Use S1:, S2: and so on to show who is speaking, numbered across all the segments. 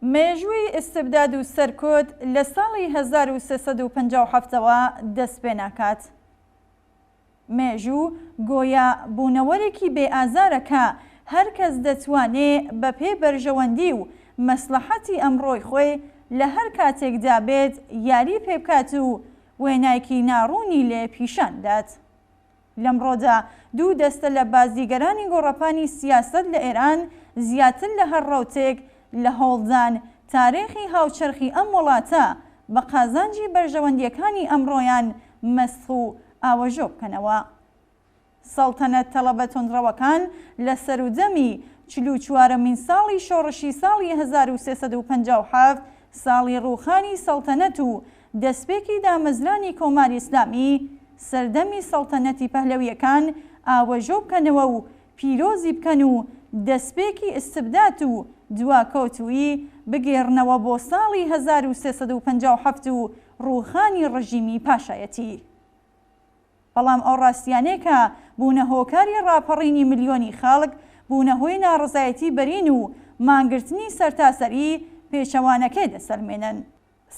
S1: مێژووی ئستبداد و سەرکۆت لە ساڵی 1357ەوە دەست پێ ناکات. مێژوو گۆیا بوونەوەرێکی بێئازارەکە هەر کەس دەتوانێت بە پێی بەرژەوەندی و مەسلەحەتی ئەمڕۆی خۆی لە هەر کاتێکدا بێت یاری پێ بکات و وێنایکی ناڕوونی لێ پیشاندات. لەمڕۆدا دوو دەستە لە بازیگەرانی گۆڕەپانی سیاسەت لە ئێران زیاتر لە هەر ڕەوتێک لە هەوڵدان تاریخی هاوچەرخی ئەم وڵاتە بە قازانجی بەرژەوەندیەکانی ئەمڕۆیان مەسخ و ئاوەژۆ بکەنەوە. سەڵتەنەت تەڵەبە تۆندڕەوەکان لە سەرودەمی 44مین ساڵی شۆڕشی ساڵی 1357 ساڵی ڕووخانی سەڵتەنەت و دەستپێکی دامەزرانی کۆماری ئیسلامی سەردەمی سەڵتەنەتی پەهلەویەکان ئاوەژۆ بکەنەوە و پیرۆزی بکەن و دەستپێکی ئستبدات و دواکەوتووی بگێڕنەوە بۆ ساڵی 1357 و ڕووخانی ڕژیمی پاشایەتی. بەڵام ئەو ڕاستیانەیە بوونە هۆکاری ڕاپەڕینی ملیۆنی خەڵک بوونە هۆی ناڕزایەتی بەرین و مانگرتنی سەرتاسەری پێچەوانەکەی دەسەلمێنن.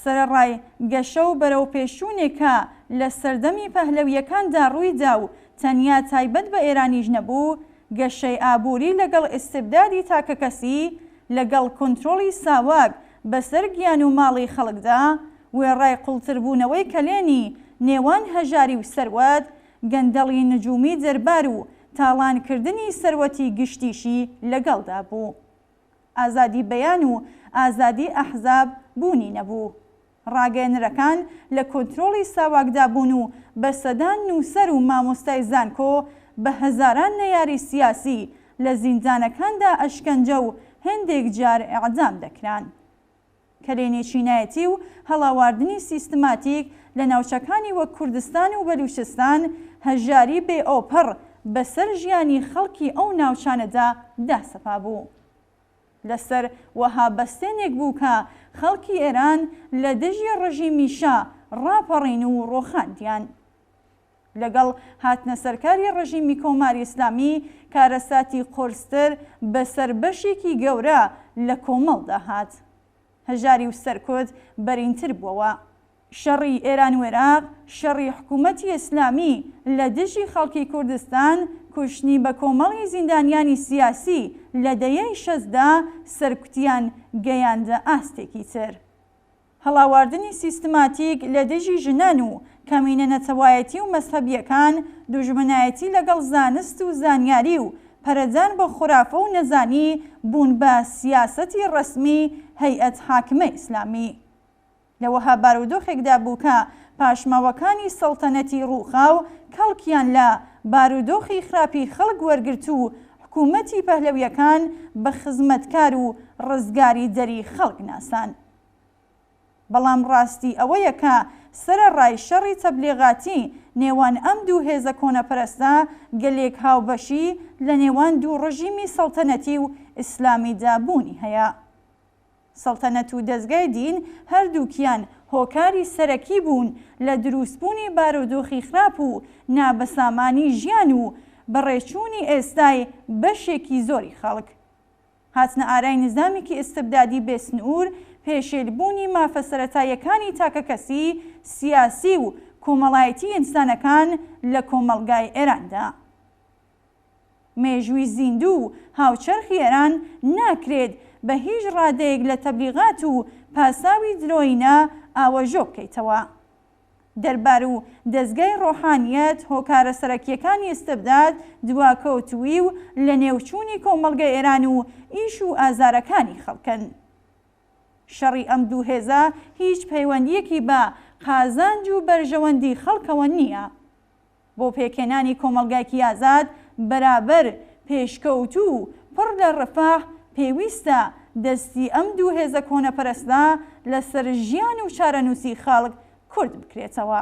S1: سەرەڕای گەشە و بەرەو پێشوونێکە لە سەردەمی پەهلەویەکاندا ڕوویدا و تەنیا تایبەت بە ئێرانیش نەبوو، گەشەی ئابووری لەگەڵ ئستبدادی تاکەکەسی لەگەڵ کۆنتڕۆڵی ساواک بەسەر گیان و ماڵی خەڵکدا، وێڕای قوڵتربوونەوەی کەلێنی نێوان هەژاری و سەروەت، گەندەڵی نجومی دەربار و تاڵانکردنی سەروەتی گشتیشی لەگەڵدا بوو. ئازادی بەیان و ئازادی ئەحزاب بوونی نەبوو. ڕاگەیەنەرەکان لە کۆنتڕۆڵی ساواکدا بوون و بە سەدان نووسەر و مامۆستای زانکۆ بە هەزاران نەیاری سیاسی لە زیندانەکاندا ئەشکەنجە و هەندێک جار ئیعدام دەکران. کەلێنی چینایەتی و هەڵاواردنی سیستماتیک لە ناوچەکانی وەک کوردستان و بەلوچستان هەژاری بێ ئۆپەڕ بەسەر ژیانی خەڵکی ئەو ناوچانەدا داسەپا بوو. لەسەر وەها بەستێنێک بوو کە خەڵکی ئێران لە دژی ڕژیمی شا ڕاپەڕین و ڕۆخاندیان. لەگەڵ هاتنە سەرکاری ڕژیمی کۆماری ئیسلامی کارەساتی قۆرستر بەسەر بەشێکی گەورە لە کۆمەڵدا هات. هەژاری و سەرکۆت بەرینتر بووەوە. شەڕی ئێران و عێراق، شەڕی حکوومەتی ئیسلامی لە دژی خەڵکی کوردستان، کوشتنی بە کۆمەڵی زیندانیانی سیاسی لە دەیەی شەزدا سەرکوتیان گەیاندە ئاستێکی تر. هەڵاواردنی سیستماتیک لە دژی ژنان و کەمینە نەتەوایەتی و مەزهەبیەکان، دوژمنایەتی لەگەڵ زانست و زانیاری و پەرەجان بە خورافە و نەزانی بوون بە سیاسەتی ڕەسمی هەیئەت حاکمە ئیسلامی. لەوەها بارودۆخێکدا بوو کە پاشماوەکانی سەڵتەنەتی ڕووخاو کەڵکیان لە بارودۆخی خراپی خەڵک وەرگرت و حکوومەتی پەهلەویەکان بە خزمەتکار و ڕزگاری دەری خەڵک ناسان. بەڵام ڕاستی ئەوەیە کە سەرەڕای شەڕی تەبلیغاتی نێوان ئەم دوو هێزە کۆنەپەرستە گەلێک هاوبەشی لە نێوان دوو ڕژیمی سەڵتەنەتی و ئیسلامیدا بوونی هەیە. سەڵتەنەت و دەستگای دین هەردووکیان هۆکاری سەرەکی بوون لە دروستبوونی بارودۆخی خراپ و نابەسامانی ژیان و بەڕێچوونی ئێستای بەشێکی زۆری خەڵک. هاتنە ئارای نظامێکی ئستبدادی بێسنوور، پێشێلبوونی مافە سەرەتاییەکانی تاکەکەسی سیاسی و کۆمەڵایەتی ئینسانەکان لە کۆمەڵگای ئێراندا. مێژووی زیندوو هاوچەرخی ئێران ناکرێت بە هیچ ڕادەیەک لە تەبلیغات و پاساوی درۆینە ئاوەژۆ بکەیتەوە. دەربار و دەستگای ڕۆحانیەت هۆکارە سەرەکیەکانی ئستبداد دواکەوتووی و لە نێوچوونی کۆمەڵگەی ئێران و ئیش و ئازارەکانی خەڵکن. شەڕی ئەم دوو هێزە هیچ پەیوەندیەکی بە قازانج و بەرژەوەندی خەڵکەوە نییە. بۆ پێکێنانی کۆمەڵگایکی ئازاد بەرابەر پێشکەوتوو پڕ لە ڕەفاه پێویستە دەستی ئەم دوو هێزە کۆنەپەرستە لەسەر ژیان و چارەنووسی خەڵک کورد بکرێتەوە.